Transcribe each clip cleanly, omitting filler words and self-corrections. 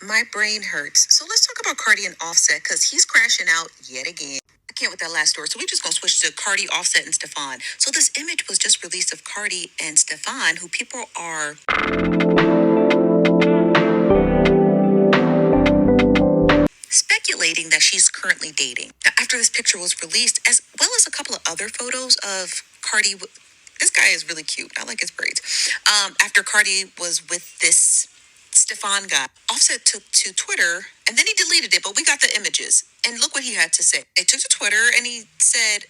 My brain hurts. So let's talk about Cardi and Offset because he's crashing out yet again. I can't with that last story. So we're just gonna switch to Cardi, Offset, and Stefan. So this image was just released of Cardi and Stefan, who people are speculating that she's currently dating. Now, after this picture was released, as well as a couple of other photos of Cardi, this guy is really cute. I like his braids. After Cardi was with this Stefan guy, Offset took to Twitter and then he deleted it, but we got the images. And look what he had to say. They took to Twitter and he said,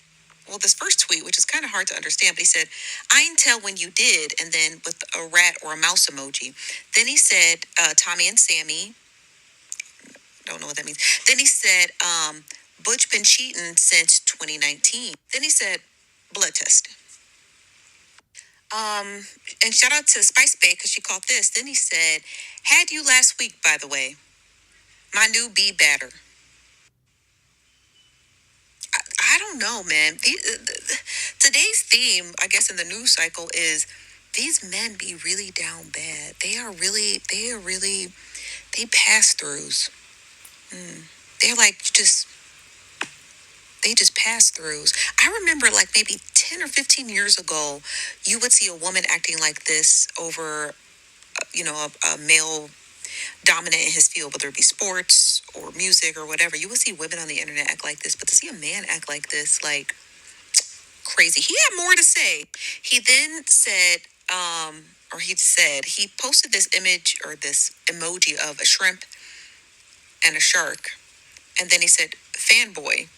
well, this first tweet, which is kind of hard to understand, but he said, I ain't tell when you did, and then with a rat or a mouse emoji. Then he said, Tommy and Sammy, don't know what that means. Then he said, Butch been cheating since 2019. Then he said, blood test. And shout out to Spice Bay because she caught this. Then he said, had you last week, by the way. My new bee batter. I don't know, man. Today's theme, I guess, in the news cycle is these men be really down bad. They pass throughs. They're like they just pass throughs. I remember like maybe 10 or 15 years ago, you would see a woman acting like this over, a male dominant in his field, whether it be sports or music or whatever. You would see women on the internet act like this, but to see a man act like this, like crazy. He had more to say. He then said, he posted this image or this emoji of a shrimp and a shark. And then he said, fanboy.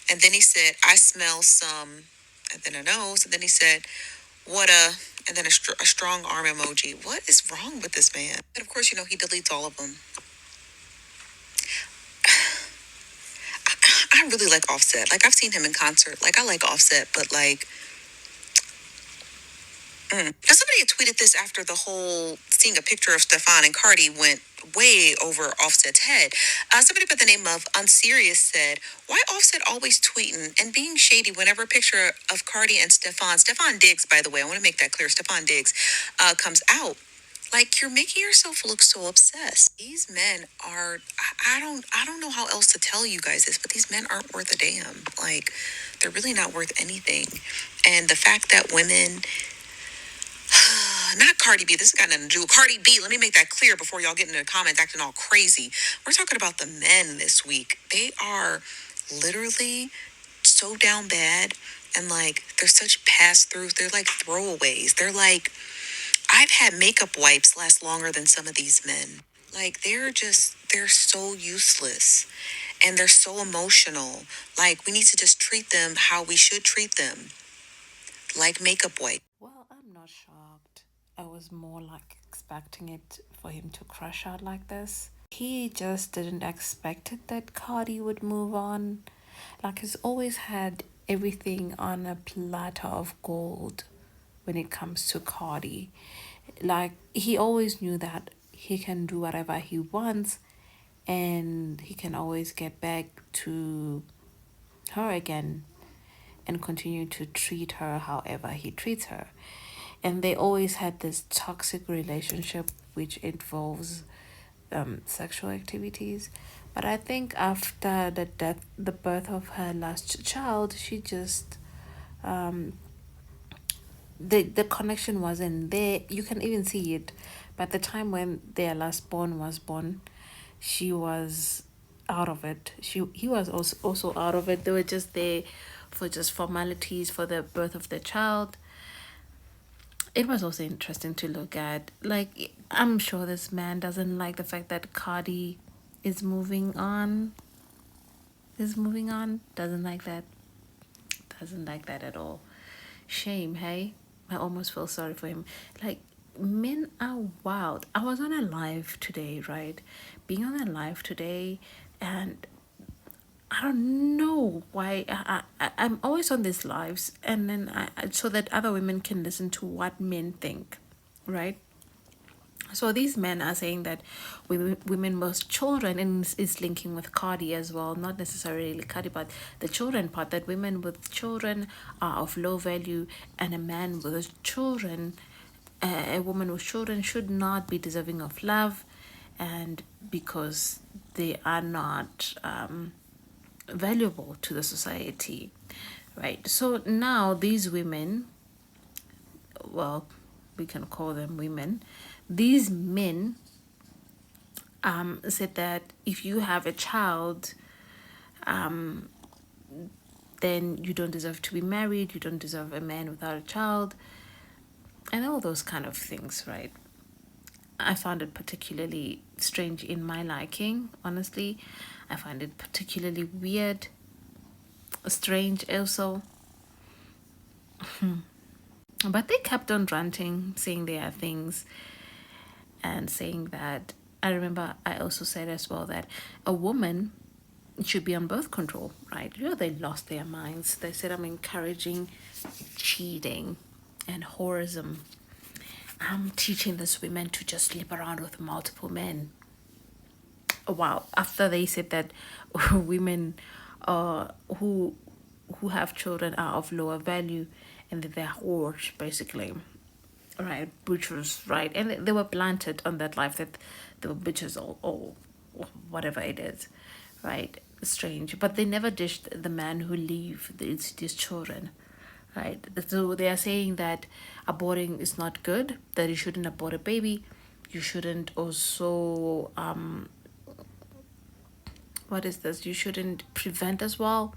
And then he said, I smell some, and then a nose. And then he said, what a, and then a strong arm emoji. What is wrong with this man? And of course, he deletes all of them. I really like Offset. Like, I've seen him in concert. Like, I like Offset, but like, now somebody had tweeted this after the whole seeing a picture of Stefan and Cardi went way over Offset's head. Somebody by the name of Unserious said, why Offset always tweeting and being shady whenever a picture of Cardi and Stefon Diggs, by the way, I want to make that clear, Stefon Diggs, comes out. Like, you're making yourself look so obsessed. These men are, I don't know how else to tell you guys this, but these men aren't worth a damn. Like, they're really not worth anything. And the fact that women, not Cardi B, this has got nothing to do with Cardi B. Let me make that clear before y'all get into the comments acting all crazy. We're talking about the men this week. They are literally so down bad, and like, they're such pass-throughs. They're like throwaways. They're like, I've had makeup wipes last longer than some of these men. Like, they're so useless and they're so emotional. Like, we need to just treat them how we should treat them, like makeup wipes. Well, I'm not shocked. I was more like expecting it for him to crash out like this. He just didn't expect it that Cardi would move on. Like, he's always had everything on a platter of gold when it comes to Cardi. Like, he always knew that he can do whatever he wants and he can always get back to her again and continue to treat her however he treats her. And they always had this toxic relationship which involves sexual activities. But I think after the birth of her last child, she just the connection wasn't there. You can even see it. By the time when their last born was born, she was out of it. He was also out of it. They were just there for just formalities for the birth of the child. It was also interesting to look at. Like, I'm sure this man doesn't like the fact that Cardi is moving on. Doesn't like that. Doesn't like that at all. Shame, hey? I almost feel sorry for him. Like, men are wild. I was on a live today, right? Being on a live today, and I don't know why I'm always on these lives, and then so that other women can listen to what men think, right? So these men are saying that women with children, and is linking with Cardi as well, not necessarily Cardi, but the children part, that women with children are of low value, and a man with children, a woman with children should not be deserving of love, and because they are not valuable to the society, right? So now these women, well, we can call them women, these men said that if you have a child, then you don't deserve to be married, you don't deserve a man without a child, and all those kind of things, right? I found it particularly strange in my liking, honestly. I find it particularly weird, strange also. But they kept on ranting, saying their things, and saying that. I remember I also said as well that a woman should be on birth control, right? You know, they lost their minds. They said I'm encouraging cheating and whorism. I'm teaching these women to just sleep around with multiple men. Wow. After they said that women uh, who who have children are of lower value and that they're whores, basically. Right, butchers, right? And they were planted on that life that they were butchers or whatever it is, right? Strange. But they never dished the man who leave these children, right? So they are saying that aborting is not good, that you shouldn't abort a baby. You shouldn't also, what is this? You shouldn't prevent as well.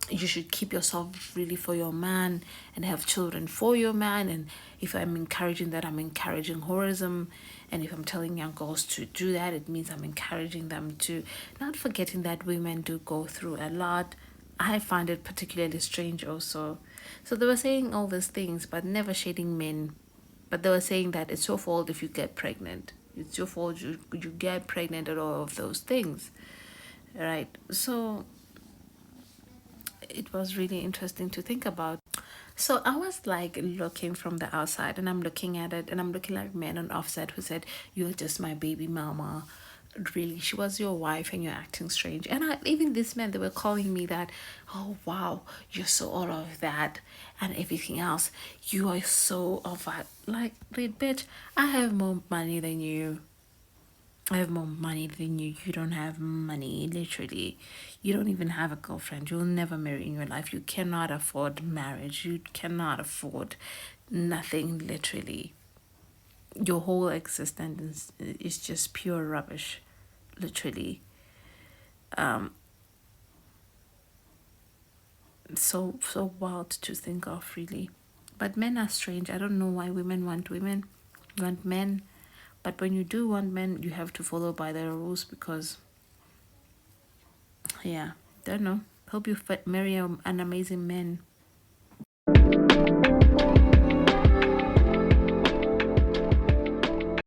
You should keep yourself really for your man and have children for your man. And if I'm encouraging that, I'm encouraging horism. And if I'm telling young girls to do that, it means I'm encouraging them to, not forgetting that women do go through a lot. I find it particularly strange also. So they were saying all these things but never shading men. But they were saying that it's your fault if you get pregnant, it's your fault you get pregnant, and all of those things, right? So it was really interesting to think about. So I was like looking from the outside and I'm looking at it and I'm looking like men on offset who said, "You're just my baby mama. Really, she was your wife and you're acting strange." And even these men, they were calling me that, "Oh, wow, you're so all of that and everything else. You are so of that." Like, wait, bitch, I have more money than you. I have more money than you. You don't have money, literally. You don't even have a girlfriend. You'll never marry in your life. You cannot afford marriage. You cannot afford nothing, literally. Your whole existence is just pure rubbish, literally. Um, so wild to think of, really. But men are strange. I don't know why women want men. But when you do want men, you have to follow by their rules because, yeah, don't know. Hope you marry an amazing man.